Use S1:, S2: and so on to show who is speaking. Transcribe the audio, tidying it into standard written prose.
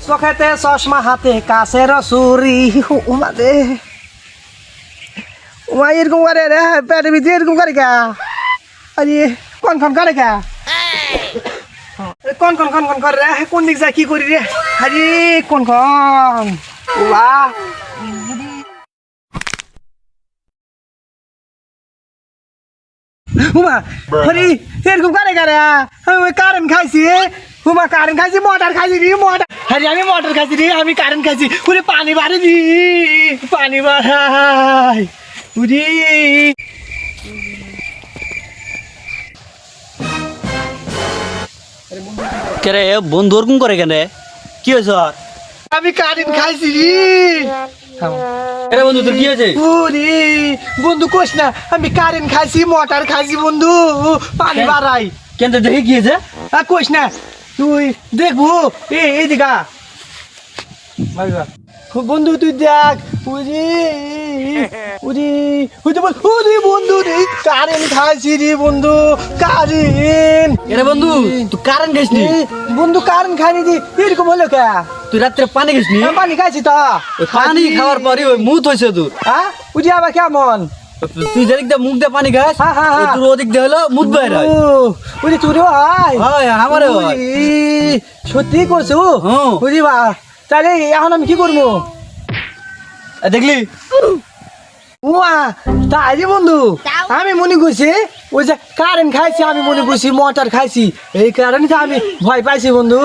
S1: চোখেতে চশমা হাতে কাছের চুরি উমাদে উমা এরকম করে রে পেটের ভিতরে এরকম করে কা আরে কন করে কা কন করে রে কোন দিক যা কি করি রে আরে কন উমা উমা আরে এরকম করে কা রে আমি কারেন্ট খাইছি উমা কারেন্ট খাইছি মোটর খাইছি রে মোটর আরে আমি মোটর খাইছি রে আমি কারেন্ট খাইছি ওরে পানি বাড়ি দি পানি বাড়াই উরি
S2: কেরে বন্ধু ওরকম করে কেন কি হয়েছে আর
S1: আমি কারেন্ট খাইছি রে
S2: আরে বন্ধু তোর কি হয়েছে
S1: ওরে বন্ধু কোস না আমি কারেন্ট খাইছি মোটর খাইছি বন্ধু পানি বাড়াই
S2: কেন তো দেখে কি হয়েছে
S1: আর কোস না তুই দেখবো এই দিকা বন্ধু তুই দেখ উরি উরি উরি বল উরি বন্ধু রে কারেন্ট খাইছি রে বন্ধু কারেন্ট
S2: আরে বন্ধু তুই কারেন্ট খাইছিস
S1: বন্ধু কারেন্ট খাইনি দি এরকম হলো কে
S2: তুই রাত্রে পানি খাইছিস
S1: পানি খাইছি তো
S2: পানি খাওয়ার পরে ওই মুত হয়েছে তোর
S1: হ্যাঁ উঠি আবার কেমন
S2: তুই যেদিক দিয়ে মুখ দিয়ে পানি খাস
S1: হ্যাঁ।
S2: তোর ওদিক দিয়ে হলো মুত বাইর হয়
S1: উনি চুরি হয়
S2: হয় আমারও হয়
S1: সত্যি করছো
S2: হুম।
S1: বুঝি বা তাহলে এখন আমি কি করবো
S2: দেখলি
S1: উমা তাই যে বন্ধু আমি মনে করছি ওই যে কারেন্ট খাইছি আমি মনে করছি মোটর খাইছি এই কারণে তো আমি ভয় পাইছি বন্ধু